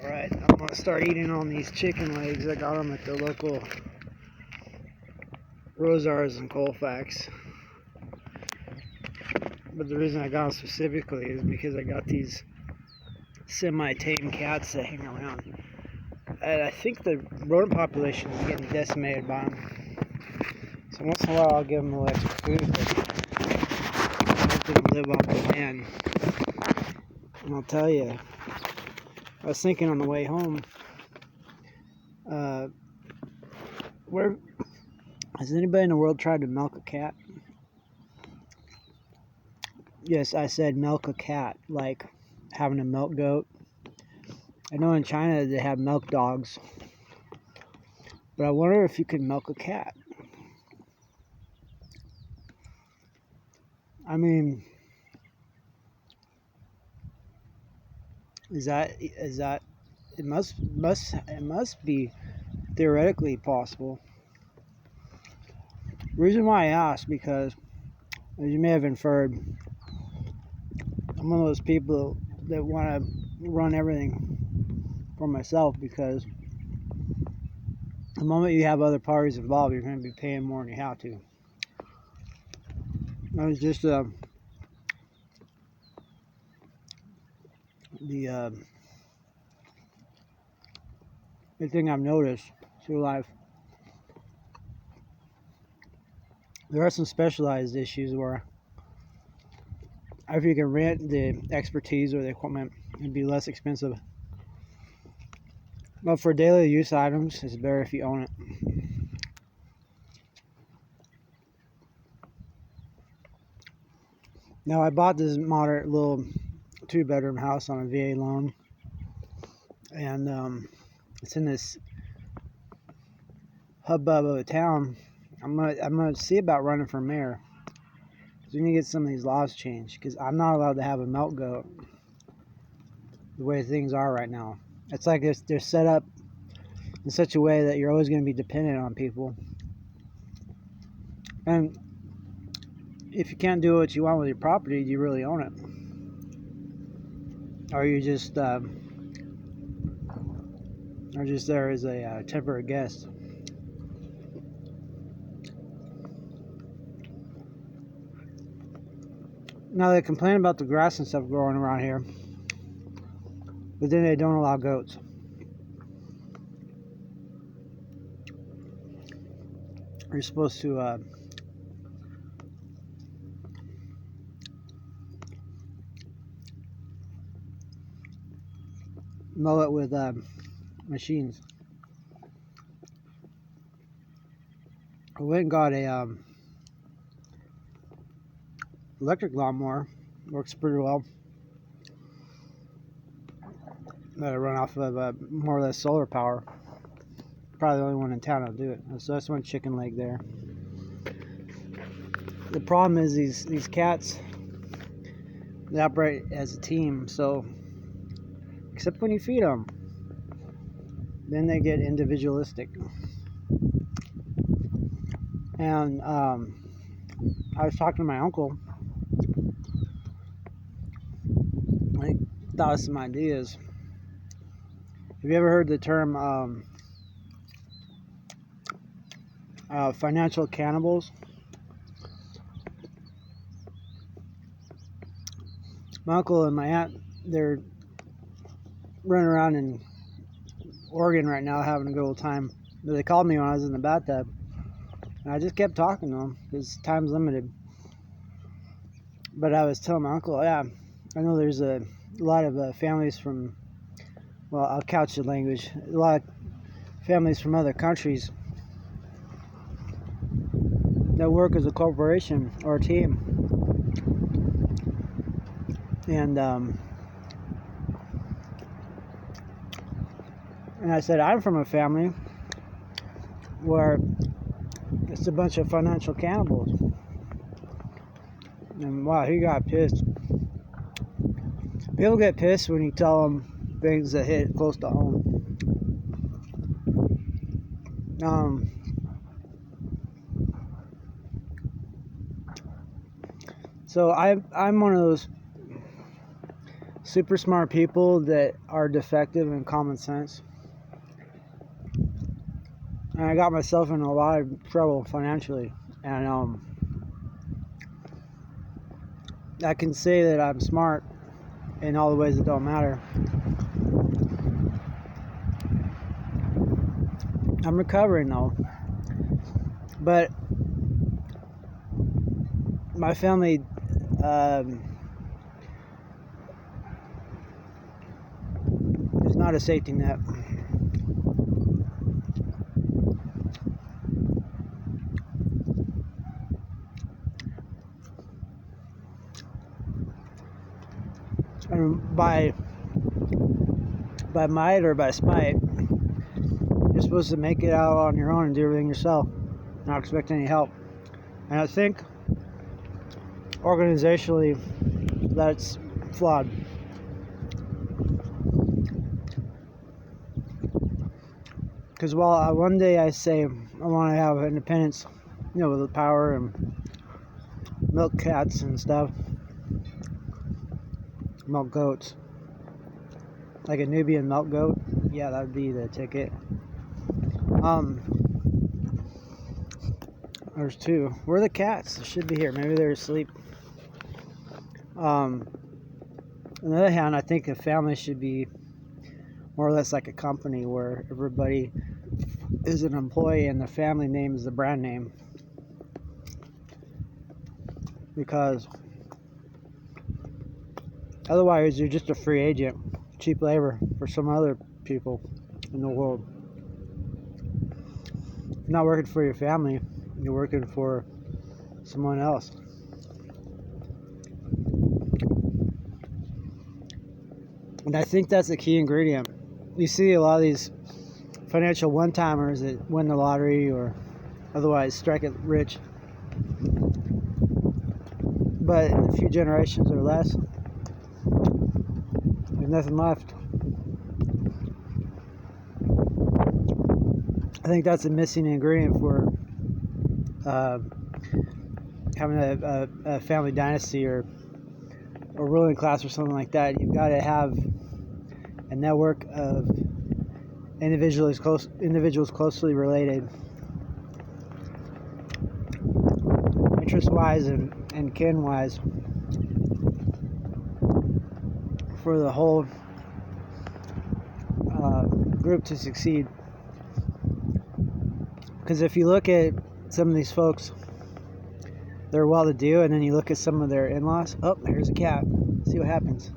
Alright, I'm gonna start eating on these chicken legs. I got them at the local Rosars and Colfax. But the reason I got them specifically is because I got these semi-tame cats that hang around. And I think the rodent population is getting decimated by them. So once in a while I'll give them a little extra food, but I want them to live off the land. And I'll tell you, I was thinking on the way home, where has anybody in the world tried to milk a cat? Yes, I said milk a cat, like having a milk goat. I know in China they have milk dogs, but I wonder if you could milk a cat. I mean, is that it must be theoretically possible. The reason why I asked, because as you may have inferred, I'm one of those people that want to run everything for myself, because the moment you have other parties involved, you're going to be paying more than you have to. That was just the thing I've noticed through life. There are some specialized issues where if you can rent the expertise or the equipment, it'd be less expensive. But for daily use items, it's better if you own it. Now, I bought this moderate little 2-bedroom house on a VA loan, and it's in this hubbub of a town. I'm gonna see about running for mayor. So we need to get some of these laws changed, because I'm not allowed to have a milk goat the way things are right now. It's like they're set up in such a way that you're always going to be dependent on people. And if you can't do what you want with your property, do you really own it? Or you just are just there as a temporary guest. Now they complain about the grass and stuff growing around here, but then they don't allow goats. You're supposed to mow it with machines. I went and got a electric lawnmower. Works pretty well. That I run off of more or less solar power. Probably the only one in town that'll do it. So that's one chicken leg there. The problem is these cats, they operate as a team. So except when you feed them, then they get individualistic. And I was talking to my uncle. I thought of some ideas. Have you ever heard the term financial cannibals? My uncle and my aunt, they're running around in Oregon right now having a good old time. They called me when I was in the bathtub, and I just kept talking to them because time's limited. But I was telling my uncle, yeah, I know there's a lot of families from, well, I'll couch the language, a lot of families from other countries that work as a corporation or a team. And I said, I'm from a family where it's a bunch of financial cannibals. And wow, he got pissed. People get pissed when you tell them things that hit close to home. So I'm one of those super smart people that are defective in common sense. And I got myself in a lot of trouble financially. And I can say that I'm smart in all the ways that don't matter. I'm recovering though. But my family is not a safety net. And by might or by spite, you're supposed to make it out on your own and do everything yourself, not expect any help. And I think organizationally, that's flawed. Because while one day I say I want to have independence, with the power and milk cats and stuff, milk goats, like a Nubian milk goat, yeah, that would be the ticket. There's two. Where are the cats? They should be here. Maybe they're asleep. On the other hand, I think a family should be more or less like a company where everybody is an employee and the family name is the brand name. Because otherwise you're just a free agent, cheap labor for some other people in the world. You're not working for your family, you're working for someone else. And I think that's a key ingredient. You see a lot of these financial one-timers that win the lottery or otherwise strike it rich, but in a few generations or less, there's nothing left. I think that's a missing ingredient for having a family dynasty or a ruling class or something like that. You've got to have a network of individuals closely related, interest-wise and kin-wise, for the whole group to succeed. Because if you look at some of these folks, they're well-to-do, and then you look at some of their in-laws. Oh, here's a cat. See what happens.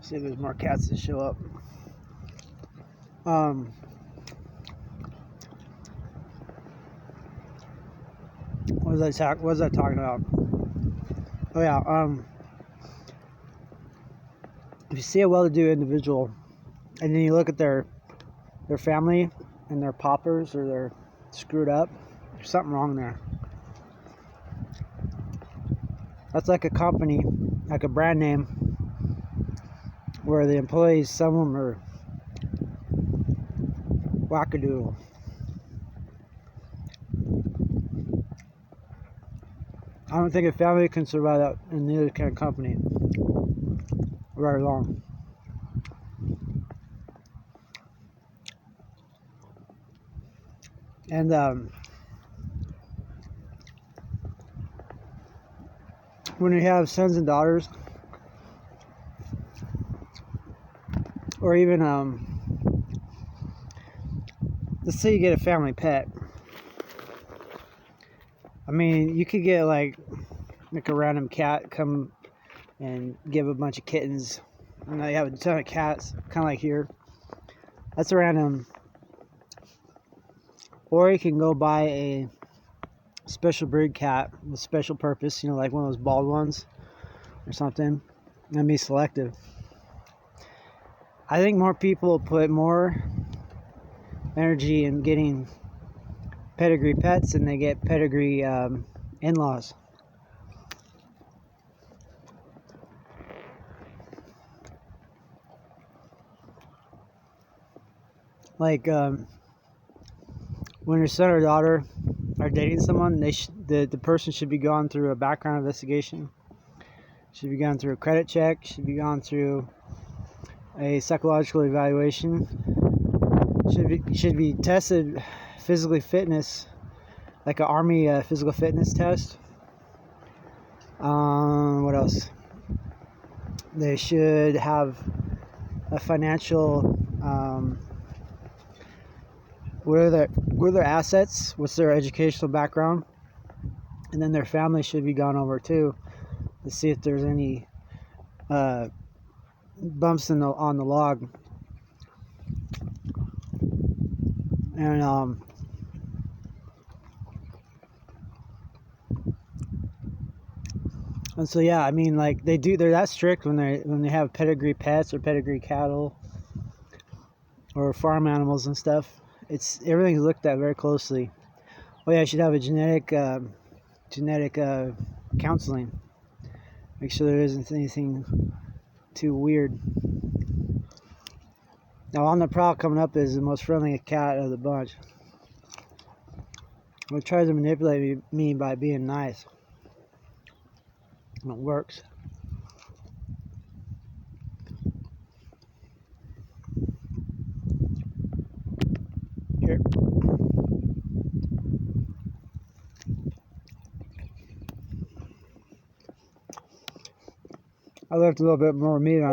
See if there's more cats that show up. What was I talking about? Oh yeah. If you see a well-to-do individual, and then you look at their family and they're paupers or they're screwed up, there's something wrong there. That's like a company, like a brand name, where the employees, some of them are wackadoodle. I don't think a family can survive that in neither kind of company very long. And when you have sons and daughters, or even let's say you get a family pet. I mean, you could get like a random cat come and give a bunch of kittens. You have a ton of cats, kind of like here. That's a random. Or you can go buy a special breed cat with special purpose, like one of those bald ones or something, and be selective. I think more people put more energy in getting pedigree pets than they get pedigree in-laws. like when your son or daughter are dating someone, the person should be going through a background investigation, should be going through a credit check, should be going through a psychological evaluation, should be tested physically fitness, like an army physical fitness test. What else? They should have a financial, what are their assets, what's their educational background, and then their family should be gone over too, to see if there's any bumps on the log. And so yeah, I mean, like they're that strict when they have pedigree pets or pedigree cattle or farm animals and stuff. Everything's looked at very closely. Oh yeah, I should have a genetic counseling. Make sure there isn't anything too weird. Now on the prowl coming up is the most friendly cat of the bunch. It tries to manipulate me by being nice. And it works. Here. I left a little bit more meat on